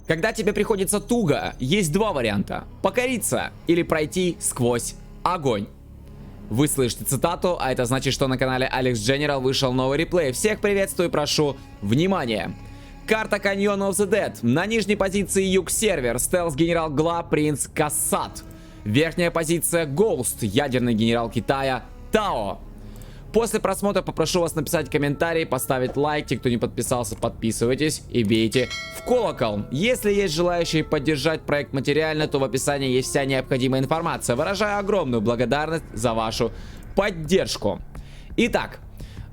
Когда тебе приходится туго, есть два варианта: покориться или пройти сквозь огонь. Вы слышите цитату, а это значит, что на канале Alex General вышел новый реплей. Всех приветствую и прошу внимания. Карта Canyon of the Dead. На нижней позиции Юг Сервер, стелс генерал Гла, принц Кассат. Верхняя позиция Ghost, ядерный генерал Китая Тао. После просмотра попрошу вас написать комментарий, поставить лайк. Те, кто не подписался, подписывайтесь и бейте в колокол. Если есть желающие поддержать проект материально, то в описании есть вся необходимая информация. Выражаю огромную благодарность за вашу поддержку. Итак,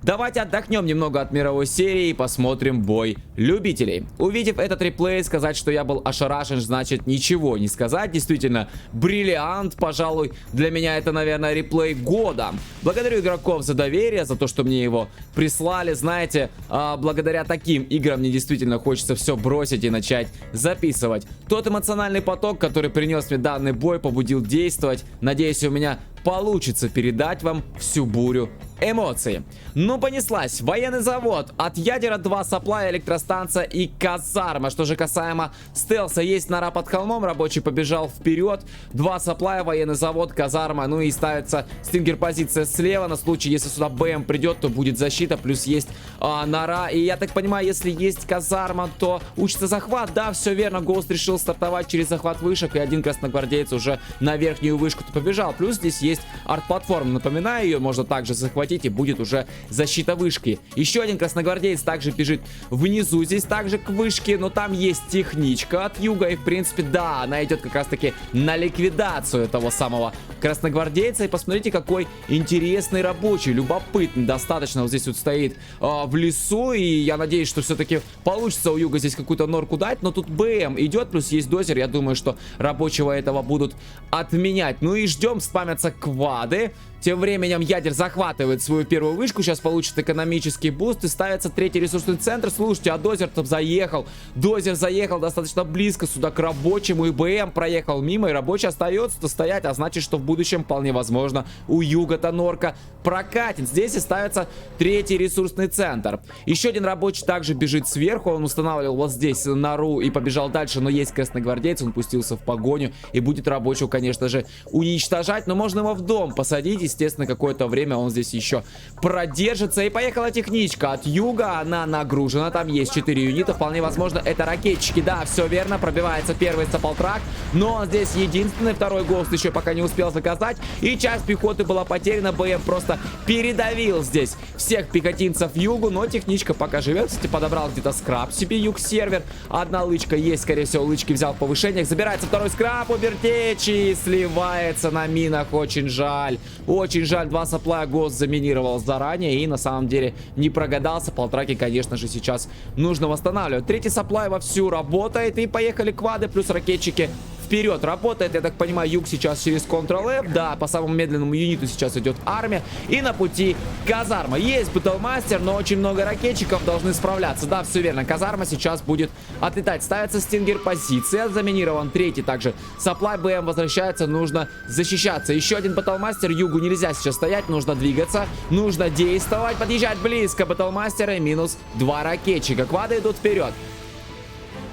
давайте отдохнем немного от мировой серии и посмотрим бой любителей. Увидев этот реплей, сказать, что я был ошарашен, значит ничего не сказать. Действительно, бриллиант, пожалуй, для меня это, наверное, реплей года. Благодарю игроков за доверие, за то, что мне его прислали. Знаете, благодаря таким играм мне действительно хочется все бросить и начать записывать. Тот эмоциональный поток, который принес мне данный бой, побудил действовать. Надеюсь, у меня получится передать вам всю бурю эмоций. Ну, понеслась. Военный завод. От ядера 2 сапла, электростанция и казарма. Что же касаемо стелса, есть нора под холмом, рабочий побежал вперед. 2 сапла, военный завод, казарма. Ну и ставится стингер позиция слева. На случай, если сюда БМ придет, то будет защита. Плюс есть нора. И я так понимаю, если есть казарма, то учится захват. Да, все верно. Гоуст решил стартовать через захват вышек. И один красногвардеец уже на верхнюю вышку-то побежал. Плюс здесь есть арт-платформа. Напоминаю, ее можно также захватить, и будет уже защита вышки. Еще один красногвардеец также бежит внизу. Здесь также к вышке, но там есть техничка от юга. И в принципе, да, она идет как раз таки на ликвидацию этого самого красногвардейца. И посмотрите, какой интересный рабочий, любопытный достаточно. Вот здесь вот стоит в лесу. И я надеюсь, что все-таки получится у юга здесь какую-то норку дать. Но тут БМ идет, плюс есть дозер. Я думаю, что рабочего этого будут отменять. Ну и ждем, спамятся квады. Тем временем ядер захватывает свою первую вышку. Сейчас получит экономический буст и ставится третий ресурсный центр. Слушайте, а дозер там заехал. Дозер заехал достаточно близко сюда к рабочему. И БМ проехал мимо. И рабочий остается стоять. А значит, что в будущем вполне возможно у юга-то норка прокатит. Здесь и ставится третий ресурсный центр. Еще один рабочий также бежит сверху. Он устанавливал вот здесь нору и побежал дальше. Но есть красногвардейц. Он пустился в погоню. И будет рабочего, конечно же, уничтожать. Но можно его в дом посадить. Естественно, какое-то время он здесь еще продержится. И поехала техничка от юга. Она нагружена. Там есть 4 юнита. Вполне возможно, это ракетчики. Да, все верно. Пробивается первый саплтрак. Но здесь единственный. Второй Гоуст еще пока не успел заказать. И часть пехоты была потеряна. БМ просто передавил здесь всех пехотинцев югу. Но техничка пока живет. Кстати, подобрал где-то скраб себе юг-сервер. Одна лычка есть. Скорее всего, лычки взял в повышениях. Забирается второй скраб у Бертечи. Сливается на минах. Очень жаль. Очень жаль, 2 сапла Гост заминировал заранее и на самом деле не прогадался. Полтраки, конечно же, сейчас нужно восстанавливать. Третий сапплай вовсю работает. И поехали квады плюс ракетчики вперед. Работает, я так понимаю, юг сейчас через Ctrl-F. Да, по самому медленному юниту сейчас идет армия. И на пути казарма. Есть Бэтлмастер, но очень много ракетчиков должны справляться. Да, все верно. Казарма сейчас будет отлетать. Ставится стингер позиция. Заминирован третий также. Сапплай БМ возвращается. Нужно защищаться. Еще один Бэтлмастер. Югу нельзя сейчас стоять. Нужно двигаться. Нужно действовать. Подъезжать близко Бэтлмастера. И минус 2 ракетчика. Квады идут вперед.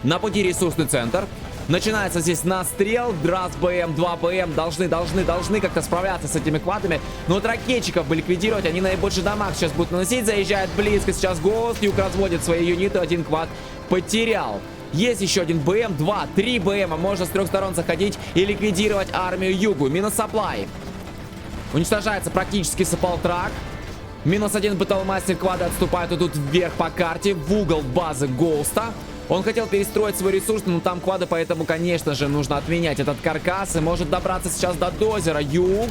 На пути ресурсный центр. Начинается здесь настрел. Раз БМ, 2 БМ. Должны как-то справляться с этими квадами. Но вот ракетчиков бы ликвидировать. Они наибольший дамаг сейчас будут наносить. Заезжает близко сейчас Гоуст. Юг разводит свои юниты. Один квад потерял. Есть еще один БМ. 2, 3 БМа. Можно с 3 сторон заходить и ликвидировать армию югу. Минус сапплай. Уничтожается практически саплтрак. Минус 1 Бэтлмастер. Квады отступают. Идут вверх по карте. В угол базы Гоуста. Он хотел перестроить свой ресурс, но там квады, поэтому, конечно же, нужно отменять этот каркас. И может добраться сейчас до дозера. Юг.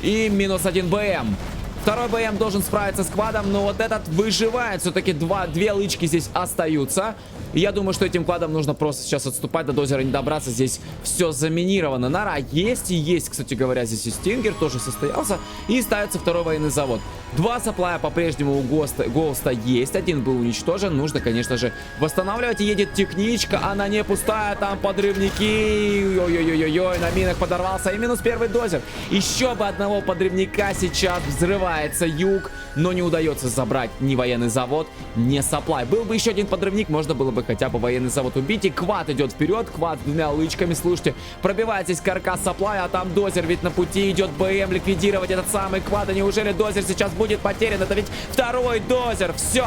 И минус 1 БМ. Второй БМ должен справиться с квадом, но вот этот выживает. Все-таки две лычки здесь остаются. И я думаю, что этим квадом нужно просто сейчас отступать, до дозера не добраться. Здесь все заминировано. Нора есть и есть, кстати говоря, здесь и стингер тоже состоялся. И ставится второй военный завод. 2 сапплая по-прежнему у Гоуста есть. Один был уничтожен. Нужно, конечно же, восстанавливать. И едет техничка. Она не пустая. Там подрывники. Ой-ой-ой-ой. На минах подорвался. И минус первый дозер. Еще бы одного подрывника сейчас взрывает. пробивается Юг, но не удается забрать ни военный завод, ни Supply. Был бы еще один подрывник, можно было бы хотя бы военный завод убить. И Квад идет вперед, Квад с двумя лычками, слушайте, пробивает здесь каркас Supply, а там Дозер ведь на пути идет БМ ликвидировать этот самый Квад. И неужели Дозер сейчас будет потерян? Это ведь второй Дозер, все!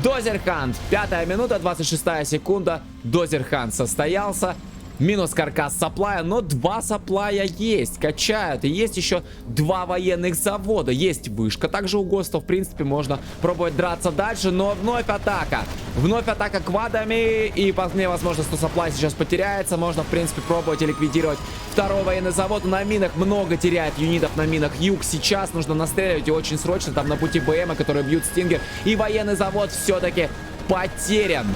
Дозер Хант, 5-я минута, 26-я секунда, Дозер Хант состоялся. Минус каркас Саплая, но 2 Саплая есть, качают. И есть еще 2 военных завода. Есть вышка, также у Госта, в принципе, можно пробовать драться дальше. Но вновь атака. Вновь атака квадами. И вполне возможно, что Саплай сейчас потеряется. Можно, в принципе, пробовать и ликвидировать второй военный завод. На минах много теряет юнитов на минах. Юг сейчас нужно настреливать и очень срочно. Там на пути БМа, которые бьют Стингер. И военный завод все-таки потерян.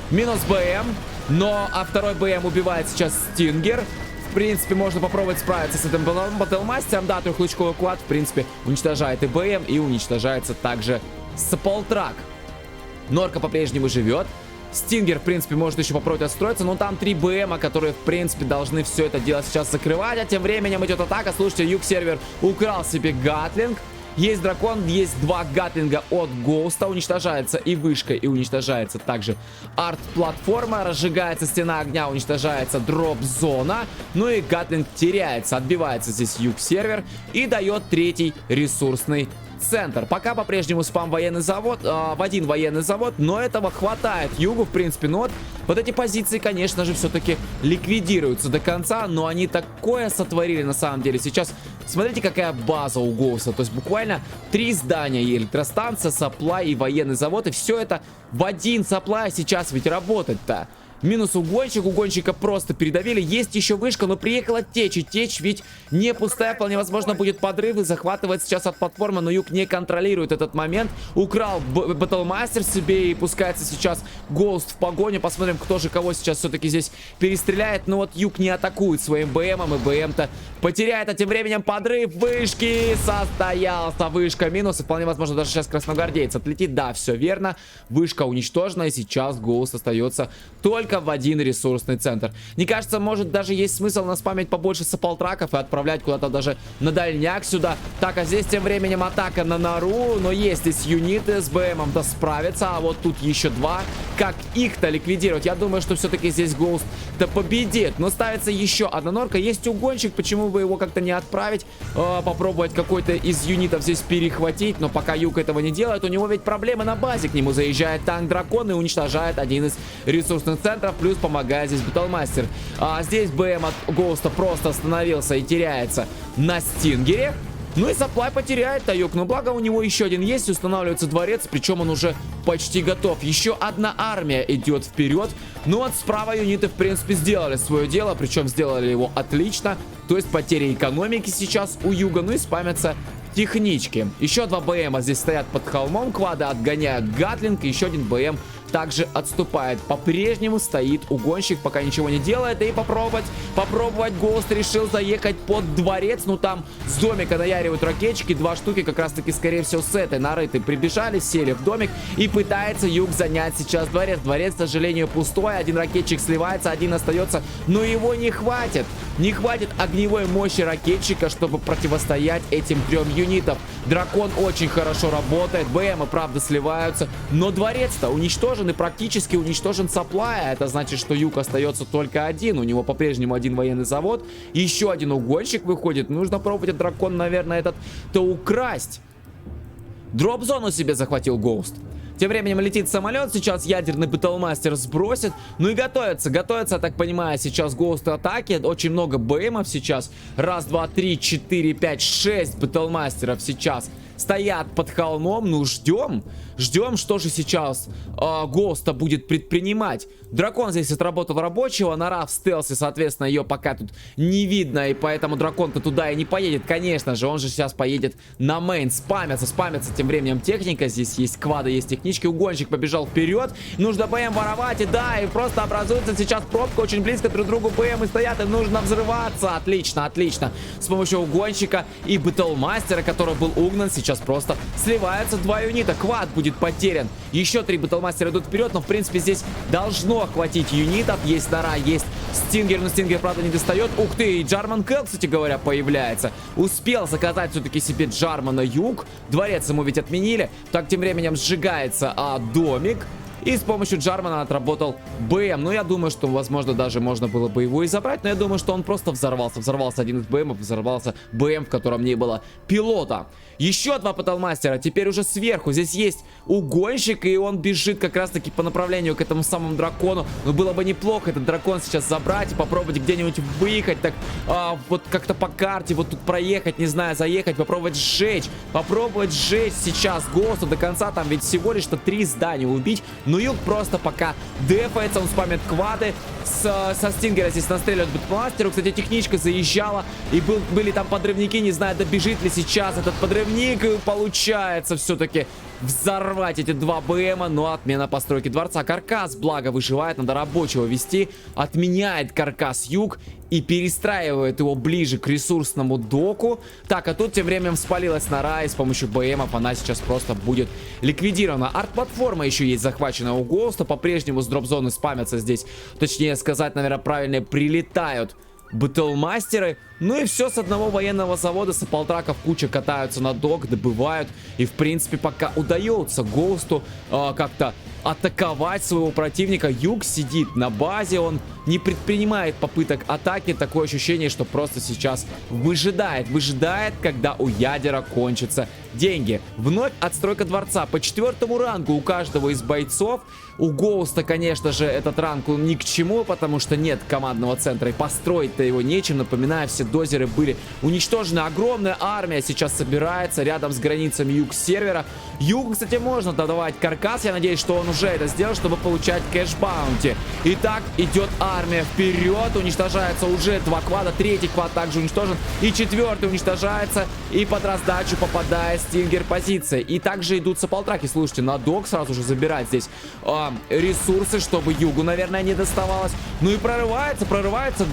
Минус БМ. Но, второй БМ убивает сейчас Стингер. В принципе, можно попробовать справиться с этим батлмастером. Да, трехлучковый квад, в принципе, уничтожает и БМ, и уничтожается также Саполтрак. Норка по-прежнему живет. Стингер, в принципе, может еще попробовать отстроиться. Но там 3 БМа, которые, в принципе, должны все это дело сейчас закрывать. А тем временем идет атака. Слушайте, Юг-сервер украл себе гатлинг. Есть дракон, есть 2 гатлинга от Гоуста. Уничтожается и вышка, и уничтожается также арт-платформа. Разжигается стена огня, уничтожается дроп-зона. Ну и гатлинг теряется. Отбивается здесь Юг-сервер и дает 3-й ресурсный центр. Пока по-прежнему спам военный завод, в один военный завод, но этого хватает Югу, в принципе. Но вот эти позиции, конечно же, все-таки ликвидируются до конца, но они такое сотворили на самом деле. Сейчас смотрите, какая база у Гоуста. То есть буквально 3 здания: и электростанция, Supply и военный завод. И все это в один Supply сейчас ведь работать-то. Минус угонщик, угонщика просто передавили. Есть еще вышка, но приехала течь. И течь ведь не пустая, вполне возможно будет подрыв. И захватывает сейчас от платформы, но Юг не контролирует этот момент. Украл Батлмастер себе и пускается сейчас Гоуст в погоню. Посмотрим, кто же кого сейчас все-таки здесь перестреляет. Но вот Юг не атакует своим БМом, и БМ-то потеряет. А тем временем подрыв вышки состоялся. Вышка минус, и вполне возможно даже сейчас красногвардеец отлетит. Да, все верно. Вышка уничтожена, и сейчас Гоуст остается только в один ресурсный центр. Мне кажется, может даже есть смысл наспамить побольше саполтраков и отправлять куда-то даже на дальняк сюда. Так, а здесь тем временем атака на нору, но есть здесь юниты с БМом-то справятся, а вот тут еще 2. Как их-то ликвидировать? Я думаю, что все-таки здесь Гоуст-то победит. Но ставится еще одна норка. Есть угонщик, почему бы его как-то не отправить? Попробовать какой-то из юнитов здесь перехватить, но пока Юг этого не делает, у него ведь проблемы на базе. К нему заезжает танк-дракон и уничтожает один из ресурсных центров. Плюс помогает здесь Батлмастер. А здесь БМ от Гоуста просто остановился и теряется на Стингере. Ну и Supply потеряет Таюк, но благо у него еще один есть, устанавливается дворец, причем он уже почти готов. Еще одна армия идет вперед. Ну вот справа юниты, в принципе, сделали свое дело, причем сделали его отлично. То есть потери экономики сейчас у Юга, ну и спамятся технички. Еще 2 БМа здесь стоят под холмом, квада отгоняют гатлинг, еще один БМ также отступает. По-прежнему стоит угонщик, пока ничего не делает. И попробовать Гоуст решил заехать под дворец. Ну там с домика наяривают ракетчики, 2 штуки как раз таки, скорее всего, с этой нарытой прибежали, сели в домик. И пытается Юг занять сейчас дворец. Дворец, к сожалению, пустой. Один ракетчик сливается, один остается, но его не хватит. Не хватит огневой мощи ракетчика, чтобы противостоять этим 3 юнитам. Дракон очень хорошо работает, БМы, правда, сливаются, но дворец-то уничтожен и практически уничтожен Supply. Это значит, что Юг остается только один. У него по-прежнему один военный завод, еще один угонщик выходит. Нужно пробовать от дракона, наверное, этот-то украсть. Дроп-зону себе захватил Гоуст. Тем временем летит самолет, сейчас ядерный Батлмастер сбросит. Ну и готовится, я так понимаю, сейчас Гоуст атаки. Очень много БМов сейчас. 1, 2, 3, 4, 5, 6 Батлмастеров сейчас стоят под холмом. Ну ждем, что же сейчас Гоуста будет предпринимать. Дракон здесь отработал рабочего, нора в стелсе, соответственно, ее пока тут не видно, и поэтому дракон-то туда и не поедет, конечно же. Он же сейчас поедет на мейн. Спамятся тем временем техника. Здесь есть квады, есть технички. Угонщик побежал вперед. Нужно БМ воровать, и да, и просто образуется сейчас пробка. Очень близко друг к другу БМ и стоят, и нужно взрываться. Отлично. С помощью угонщика и Батлмастера, который был угнан, сейчас сейчас просто сливаются два юнита. Квад будет потерян. Еще 3 батлмастера идут вперед, но в принципе здесь должно хватить юнитов. Есть Нара, есть Стингер, но Стингер, правда, не достает. Ух ты, и Джарман Кэл, кстати говоря, появляется. Успел заказать все-таки себе Джармана юг. Дворец ему ведь отменили. Так, тем временем сжигается домик. И с помощью Джармана отработал БМ. Ну, я думаю, что, возможно, даже можно было бы его и забрать. Но я думаю, что он просто взорвался. Взорвался один из БМов, взорвался БМ, в котором не было пилота. Еще 2 батлмастера. Теперь уже сверху. Здесь есть угонщик, и он бежит как раз-таки по направлению к этому самому дракону. Но было бы неплохо этот дракон сейчас забрать и попробовать где-нибудь выехать. Так, вот как-то по карте, вот тут проехать, не знаю, заехать, попробовать сжечь. Попробовать сжечь сейчас Гоуста до конца. Там ведь всего лишь-то 3 здания убить. Но юг просто пока дефается, он спамит квады. Со Стингера здесь настреливают батлмастеру. Кстати, техничка заезжала. И были там подрывники, не знаю, добежит ли сейчас этот подрывник. Получается все-таки взорвать эти 2 БМа. Но отмена постройки дворца. Каркас, благо, выживает. Надо рабочего вести. Отменяет каркас юг и перестраивает его ближе к ресурсному доку. Так, а тут тем временем вспалилась Нара, и с помощью БМов она сейчас просто будет ликвидирована. Арт-платформа еще есть захвачена у Гоуста. По-прежнему с дроп-зоны спамятся здесь. Точнее сказать, наверное, правильно, прилетают батлмастеры. Ну и все, с одного военного завода саполтраков куча катаются на док, добывают. И в принципе пока удается Гоусту как-то атаковать своего противника. Юг сидит на базе, он не предпринимает попыток атаки. Такое ощущение, что просто сейчас выжидает, когда у ядера кончатся деньги. Вновь отстройка дворца по 4-му рангу у каждого из бойцов. У Гоуста, конечно же, этот ранг ни к чему, потому что нет командного центра, и построить-то его нечем. Напоминаю, все дозеры были уничтожены. Огромная армия сейчас собирается рядом с границами юг-сервера. Югу, кстати, можно додавать каркас. Я надеюсь, что он уже это сделал, чтобы получать кэш-баунти. Итак, идет армия вперед. Уничтожается уже 2 квада. 3-й квад также уничтожен. И 4-й уничтожается. И под раздачу попадает Стингер позиция. И также идут саполтраки. Слушайте, на док сразу же забирать здесь ресурсы, чтобы югу, наверное, не доставалось. Ну и прорывается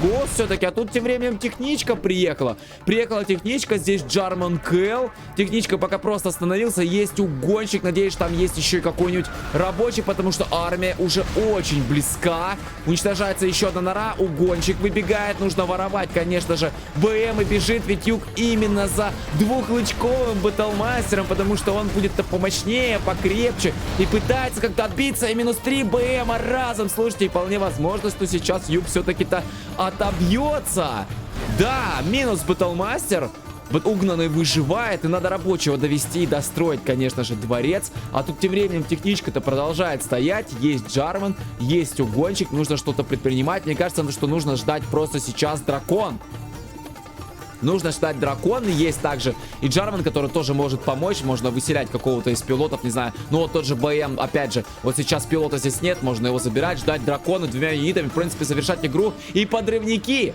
Гос все-таки. А тут тем временем техничка приехала. Приехала техничка. Здесь Джарман Кэл. Техничка пока просто остановился. Есть угонщик. Надеюсь, там есть еще и какой-нибудь рабочий, потому что армия уже очень близка. Уничтожается еще одна нора. Угонщик выбегает. Нужно воровать, конечно же. БМ и бежит, ведь юг именно за двухлычковым батлмастером, потому что он будет-то помощнее, покрепче. И пытается как-то отбиться. И минус 3 БМа разом. Слушайте, вполне возможно, что сейчас юг все-таки-то отобьется. Да, минус батлмастер. Вот угнанный выживает, и надо рабочего довести и достроить, конечно же, дворец. А тут тем временем техничка-то продолжает стоять. Есть Джарман, есть угонщик, нужно что-то предпринимать. Мне кажется, что нужно ждать просто сейчас дракон. Нужно ждать дракон. Есть также и Джарман, который тоже может помочь. Можно выселять какого-то из пилотов, не знаю. Ну вот тот же БМ, опять же. Вот сейчас пилота здесь нет, можно его забирать. Ждать дракона 2 юнитами, в принципе, завершать игру. И подрывники,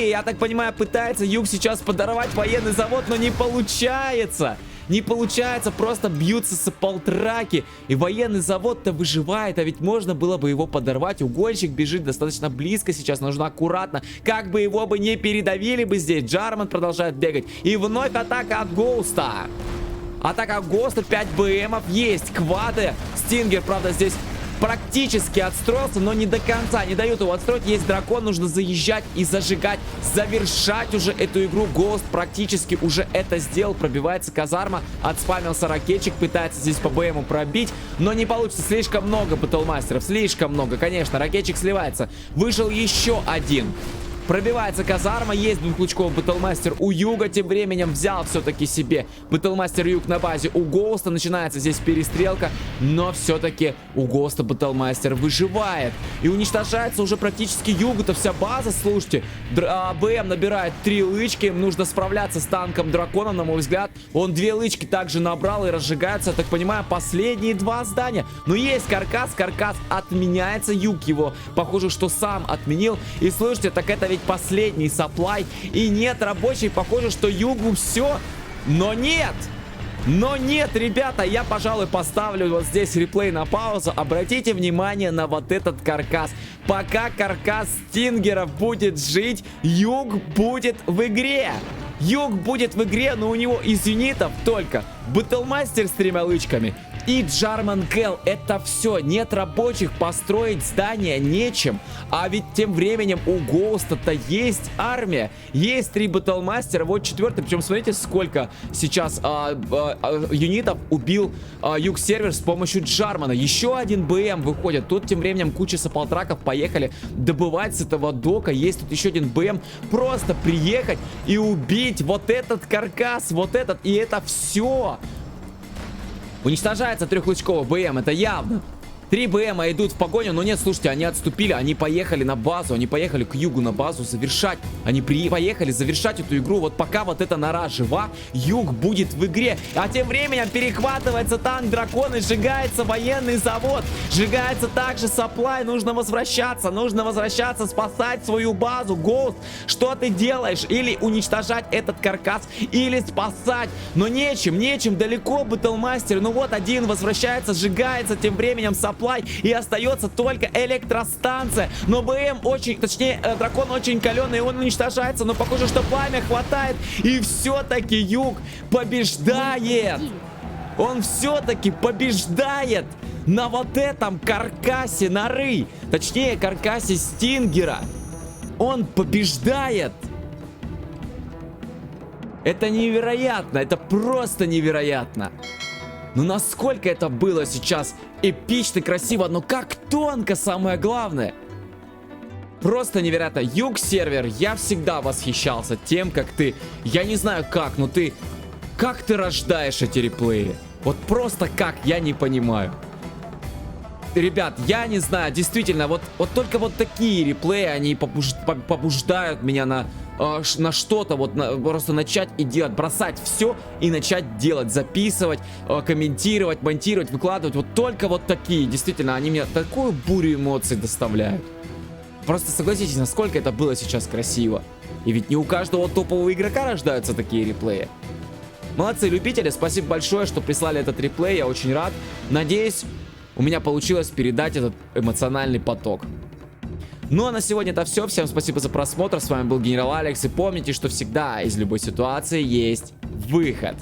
я так понимаю, пытается юг сейчас подорвать военный завод, но не получается. Не получается, просто бьются саполтраки. И военный завод-то выживает, а ведь можно было бы его подорвать. Угонщик бежит достаточно близко сейчас, нужно аккуратно. Как бы его бы не передавили бы здесь. Джарман продолжает бегать. И вновь атака от Гоуста. Атака от Гоуста, 5 БМов, есть квады. Стингер, правда, здесь практически отстроился, но не до конца. Не дают его отстроить. Есть дракон, нужно заезжать и зажигать. Завершать уже эту игру. Гоуст практически уже это сделал. Пробивается казарма. Отспамился ракетчик. Пытается здесь по БМу пробить. Но не получится. Слишком много батлмастеров. Слишком много. Конечно, ракетчик сливается. Вышел еще один. Пробивается казарма, есть двухлучковый батлмастер у юга, тем временем взял все-таки себе батлмастер юг на базе у Гоуста. Начинается здесь перестрелка, но все-таки у Гоуста батлмастер выживает. И уничтожается уже практически югу-то вся база, слушайте. БМ набирает 3 лычки, нужно справляться с танком дракона, на мой взгляд. Он 2 лычки также набрал и разжигается, я так понимаю, последние 2 здания. Но есть каркас отменяется, юг его, похоже, что сам отменил. И слушайте, так это ведь последний саплай. И нет, рабочий, похоже, что югу все. Но нет, ребята, я, пожалуй, поставлю вот здесь реплей на паузу. Обратите внимание на вот этот каркас. Пока каркас Стингеров будет жить, юг будет в игре. Юг будет в игре, но у него из юнитов только Батлмастер с 3 лычками и Джарман Кэл. Это все. Нет рабочих, построить здание нечем. А ведь тем временем у Гоуста-то есть армия. Есть 3 Батлмастера. Вот 4-й. Причем смотрите, сколько сейчас юнитов убил Юг сервер с помощью Джармана. Еще один БМ выходит. Тут тем временем куча саплтраков поехали добывать с этого дока. Есть тут еще один БМ. Просто приехать и убить вот этот каркас, вот этот. И это все. Уничтожается 3-лучковый БМ, это явно. 3 БМа идут в погоню, но нет, слушайте, они отступили, они поехали на базу, они поехали к югу на базу завершать. Они поехали завершать эту игру. Вот пока вот эта нора жива, юг будет в игре. А тем временем перехватывается танк дракон и сжигается военный завод. Сжигается также сапплай, нужно возвращаться, спасать свою базу. Гоуст, что ты делаешь? Или уничтожать этот каркас, или спасать. Но нечем, далеко Батлмастер. Ну вот один возвращается, сжигается тем временем сапплай. И остается только электростанция. Но БМ очень, точнее, дракон очень каленый, и он уничтожается. Но похоже, что пламя хватает. И все-таки юг побеждает. Он все-таки побеждает на вот этом каркасе норы. Точнее, каркасе Стингера. Он побеждает. Это невероятно. Это просто невероятно. Ну насколько это было сейчас эпично, красиво, но как тонко, самое главное. Просто невероятно. Юг сервер, я всегда восхищался тем, как ты, я не знаю как, но ты, как ты рождаешь эти реплеи? Вот просто как, я не понимаю. Ребят, я не знаю, действительно, вот только вот такие реплеи, они побуждают меня на что-то, вот просто начать и делать, бросать все и начать делать, записывать, комментировать, монтировать, выкладывать. Вот только вот такие, действительно, они мне такую бурю эмоций доставляют. Просто согласитесь, насколько это было сейчас красиво. И ведь не у каждого топового игрока рождаются такие реплеи. Молодцы, любители, спасибо большое, что прислали этот реплей, я очень рад. Надеюсь, у меня получилось передать этот эмоциональный поток. Ну а на сегодня это все. Всем спасибо за просмотр. С вами был Генерал Алекс. И помните, что всегда из любой ситуации есть выход.